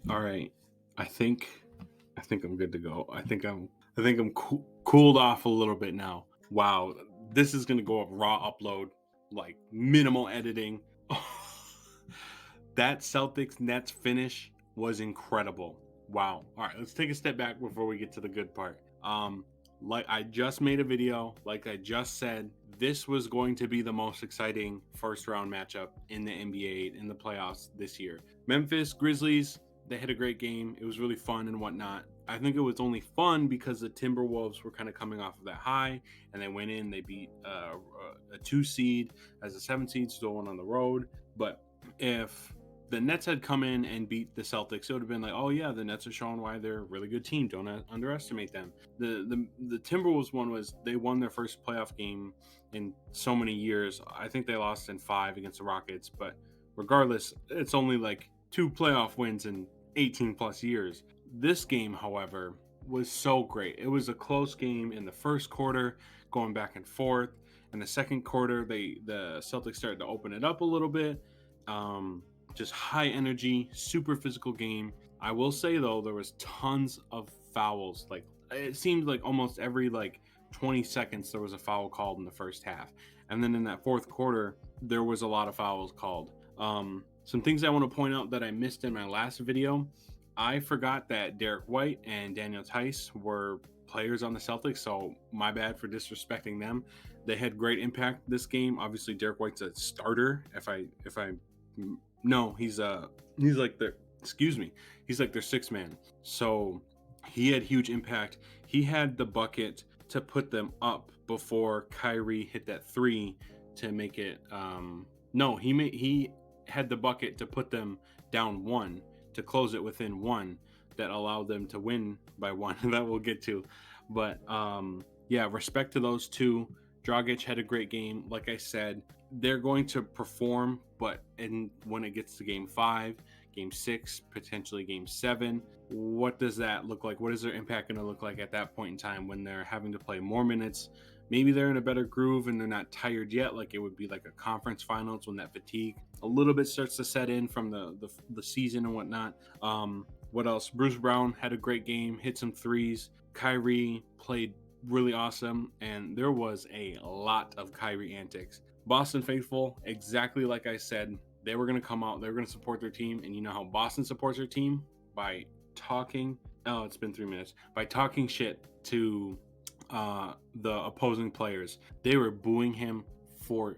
All right. I think I think I'm good to go. I think I'm cooled off a little bit now. Wow, this is gonna go up raw upload, like minimal editing. That Celtics Nets finish was incredible. Wow. All right, let's take a step back before we get to the good part. Like I just made a video, like I just said, this was going to be the most exciting first round matchup in the NBA in the playoffs this year. Memphis Grizzlies, they had a great game. It was really fun and whatnot. I think it was only fun because the Timberwolves were kind of coming off of that high, and they went in. They beat a 2 seed as a 7 seed, still went on the road. But if the Nets had come in and beat the Celtics, it would have been like, oh yeah, the Nets are showing why they're a really good team. Don't underestimate them. The Timberwolves one was they won their first playoff game in so many years. I think they lost in 5 against the Rockets, but regardless, it's only like 2 playoff wins in 18 plus years. This game, however, was so great. It was a close game in the first quarter, going back and forth. In the second quarter, the Celtics started to open it up a little bit. Just high energy, super physical game. I will say though, there was tons of fouls. Like it seemed like almost every 20 seconds there was a foul called in the first half, and then in that fourth quarter there was a lot of fouls called. Some things I want to point out that I missed in my last video. I forgot that Derek White and Daniel Tice were players on the Celtics, so my bad for disrespecting them. They had great impact this game. Obviously, Derek White's a starter. If I no, he's like their excuse me, he's like their sixth man. So he had huge impact. He had the bucket to put them up before Kyrie hit that three to make it. No, he had the bucket to put them down one to close it within one that allowed them to win by one. That we'll get to, but yeah, respect to those two. Dragic had a great game. Like I said, they're going to perform, but when it gets to game 5, game 6, potentially game 7, what does that look like? What is their impact going to look like at that point in time when they're having to play more minutes? Maybe they're in a better groove and they're not tired yet, like it would be like a conference finals when that fatigue a little bit starts to set in from the season and whatnot. What else? Bruce Brown had a great game, hit some threes. Kyrie played really awesome, and there was a lot of Kyrie antics. Boston faithful, exactly like I said, they were going to come out, they were going to support their team, and you know how Boston supports their team? By talking, oh, it's been 3 minutes, by talking shit to the opposing players. They were booing him for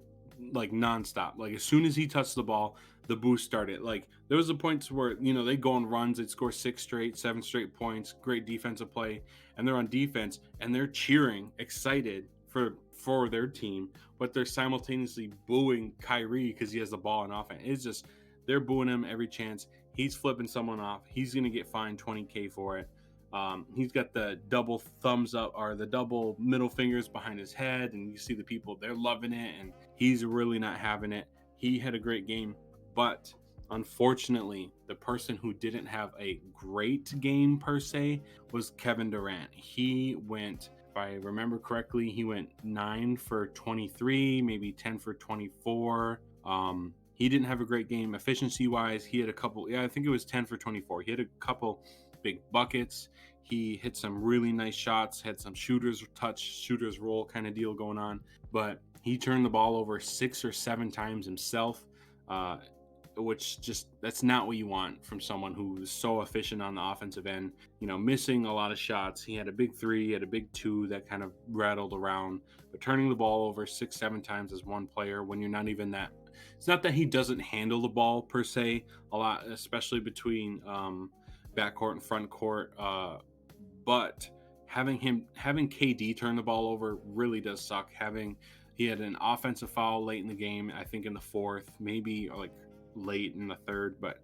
like nonstop. Like as soon as he touched the ball, the boo started. Like there was a point where they go on runs, they'd score 6 straight, 7 straight points, great defensive play, and they're on defense and they're cheering, excited for their team, but they're simultaneously booing Kyrie because he has the ball in offense. It's just they're booing him every chance. He's flipping someone off. He's gonna get fined $20K for it. He's got the double thumbs up or the double middle fingers behind his head, and you see the people, they're loving it, and he's really not having it. He had a great game, but unfortunately, the person who didn't have a great game per se was Kevin Durant. He went, if I remember correctly, he went 9 for 23, maybe 10 for 24. He didn't have a great game efficiency wise. He had a couple, yeah, I think it was 10 for 24. He had a couple big buckets. He hit some really nice shots, had some shooters touch, shooters roll kind of deal going on, but he turned the ball over 6 or 7 times himself, which just that's not what you want from someone who's so efficient on the offensive end. Missing a lot of shots. He had a big 3, he had a big 2 that kind of rattled around, but turning the ball over 6, 7 times as one player when you're not even that. It's not that he doesn't handle the ball per se a lot, especially between backcourt and front court. But having KD turn the ball over really does suck. He had an offensive foul late in the game, I think in the fourth, maybe like late in the third, but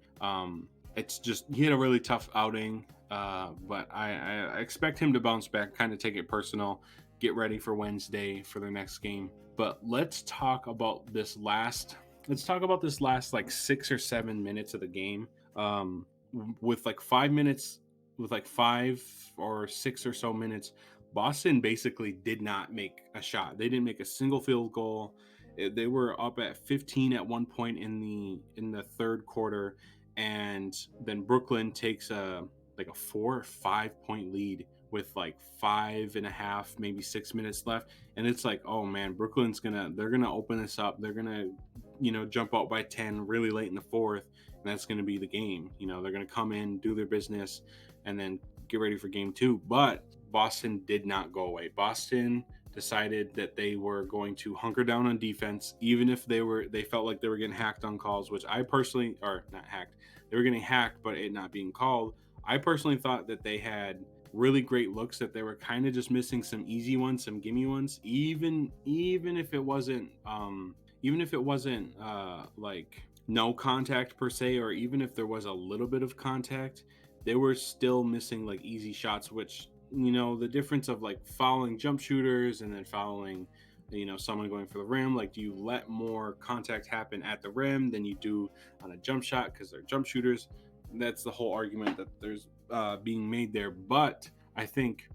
it's just he had a really tough outing. But I expect him to bounce back, kind of take it personal, get ready for Wednesday for their next game. But let's talk about this last like 6 or 7 minutes of the game. With like 5 minutes, with like 5 or 6 or so minutes, Boston basically did not make a shot. They didn't make a single field goal. They were up at 15 at one point in the third quarter, and then Brooklyn takes a 4 or 5 point lead with like 5.5, maybe 6 minutes left, and it's like, oh man, they're gonna open this up. They're gonna, jump out by 10 really late in the fourth, and that's gonna be the game. They're gonna come in, do their business, and then get ready for game two. But Boston did not go away. Boston decided that they were going to hunker down on defense, even if they felt like they were getting hacked on calls, which I personally, or not hacked, they were getting hacked, but it not being called. I personally thought that they had really great looks, that they were kind of just missing some easy ones, some gimme ones, even if it wasn't like no contact per se, or even if there was a little bit of contact, they were still missing like easy shots, which, the difference of like fouling jump shooters and then fouling, someone going for the rim. Like, do you let more contact happen at the rim than you do on a jump shot because they're jump shooters? That's the whole argument that there's being made there. But I think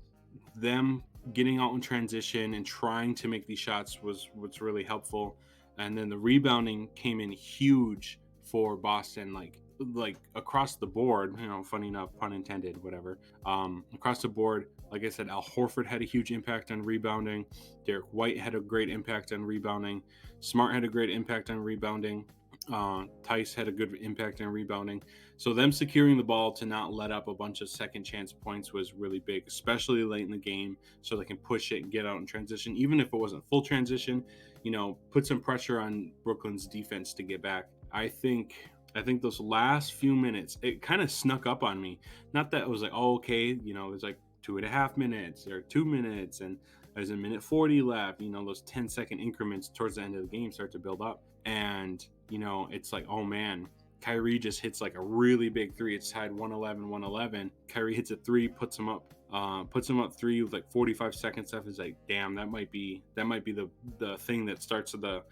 them getting out in transition and trying to make these shots was what's really helpful. And then the rebounding came in huge for Boston, like across the board. Funny enough, pun intended, whatever. Across the board, like I said, Al Horford had a huge impact on rebounding. Derek White had a great impact on rebounding. Smart had a great impact on rebounding. Tice had a good impact on rebounding. So them securing the ball to not let up a bunch of second chance points was really big, especially late in the game, so they can push it and get out in transition. Even if it wasn't full transition, put some pressure on Brooklyn's defense to get back. I think those last few minutes, it kind of snuck up on me. Not that it was like, oh, okay, there's like 2.5 minutes or 2 minutes, and there's a minute 40 left. Those 10-second increments towards the end of the game start to build up. And, it's like, oh man, Kyrie just hits like a really big three. It's tied 111. Kyrie hits a three, puts him up three with like 45 seconds left. It's like, damn, that might be the thing that starts the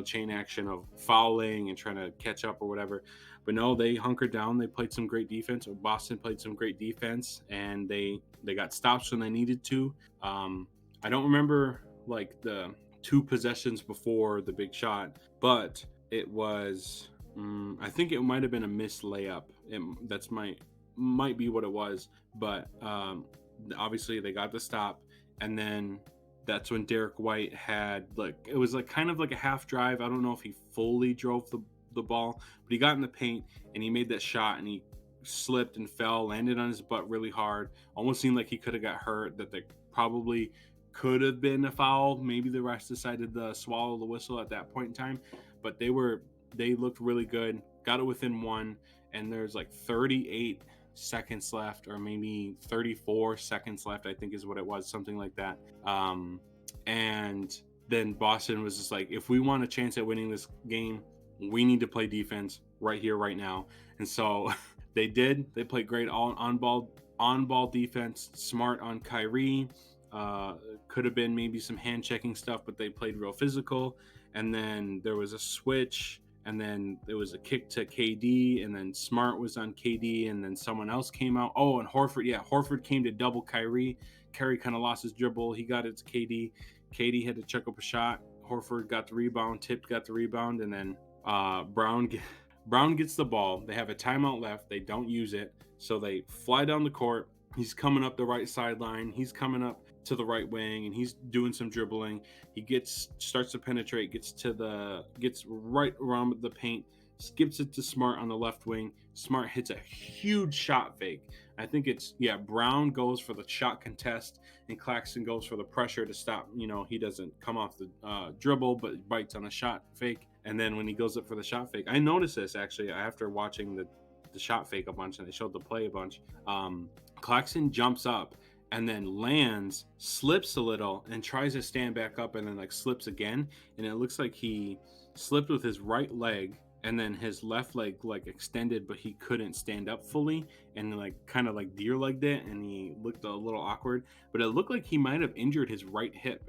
chain action of fouling and trying to catch up or whatever. But no, they hunkered down. They played some great defense. Boston played some great defense, and they got stops when they needed to. I don't remember like the 2 possessions before the big shot, but it was I think it might have been a missed layup. Might be what it was, but obviously they got the stop, and then that's when Derek White had it was like kind of like a half drive. I don't know if he fully drove the ball, but he got in the paint and he made that shot, and he slipped and fell, landed on his butt really hard. Almost seemed like he could have got hurt, that they probably could have been a foul. Maybe the refs decided to swallow the whistle at that point in time, but they looked really good, got it within 1, and there's like 38 seconds left, or maybe 34 seconds left, I think is what it was, something like that. And then Boston was just like, if we want a chance at winning this game, we need to play defense right here, right now. And so they did. They played great on ball defense. Smart on Kyrie. Could have been maybe some hand checking stuff, but they played real physical. And then there was a switch, and then there was a kick to KD, and then Smart was on KD, and then someone else came out. Oh, and Horford. Yeah, Horford came to double Kyrie. Kyrie kind of lost his dribble. He got it to KD. KD had to check up a shot. Horford got the rebound. Tipped got the rebound, and then Brown gets the ball. They have a timeout left. They don't use it, so they fly down the court. He's coming up the right sideline. He's coming up to the right wing, and he's doing some dribbling. He starts to penetrate, gets right around the paint, skips it to Smart on the left wing. Smart hits a huge shot fake. I think Brown goes for the shot contest, and Claxton goes for the pressure to stop. He doesn't come off the dribble, but bites on a shot fake. And then when he goes up for the shot fake, I noticed this actually after watching the shot fake a bunch, and they showed the play a bunch. Claxton jumps up and then lands, slips a little, and tries to stand back up, and then slips again. And it looks like he slipped with his right leg, and then his left leg extended, but he couldn't stand up fully, and kind of deer-legged it, and he looked a little awkward. But it looked like he might have injured his right hip.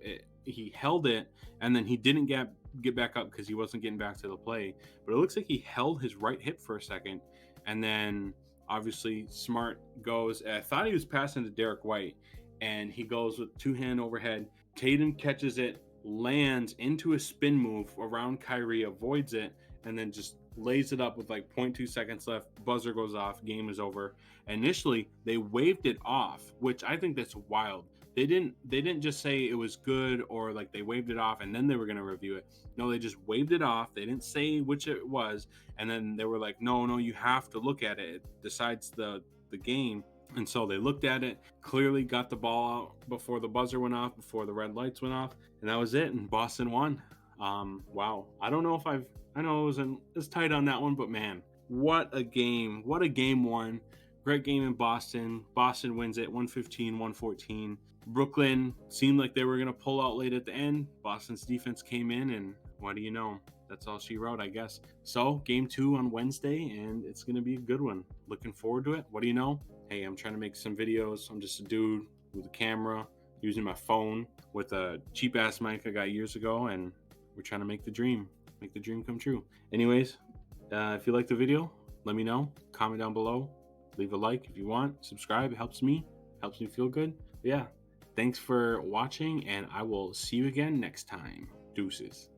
He held it, and then he didn't get back up because he wasn't getting back to the play. But it looks like he held his right hip for a second, and then obviously Smart goes. I thought he was passing to Derek White, and he goes with 2-hand overhead. Tatum catches it, lands into a spin move around Kyrie, avoids it, and then just lays it up with like 0.2 seconds left. Buzzer goes off. Game is over. Initially, they waved it off, which I think that's wild. They didn't just say it was good or like they waved it off and then they were going to review it. No, they just waved it off. They didn't say which it was, and then they were like, no, you have to look at it. It decides the game. And so they looked at it, clearly got the ball out before the buzzer went off, before the red lights went off, and that was it. And Boston won. Wow. I don't know if I know it was tight on that one, but man, what a game. What a game one. Great game in Boston. Boston wins it 115-114. Brooklyn seemed like they were going to pull out late at the end. Boston's defense came in, and what do you know? That's all she wrote, I guess. So, game 2 on Wednesday, and it's going to be a good one. Looking forward to it. What do you know? Hey, I'm trying to make some videos. I'm just a dude with a camera, using my phone with a cheap-ass mic I got years ago, and we're trying to make the dream come true. Anyways, if you like the video, let me know. Comment down below. Leave a like if you want. Subscribe. It helps me feel good. But yeah, thanks for watching, and I will see you again next time. Deuces.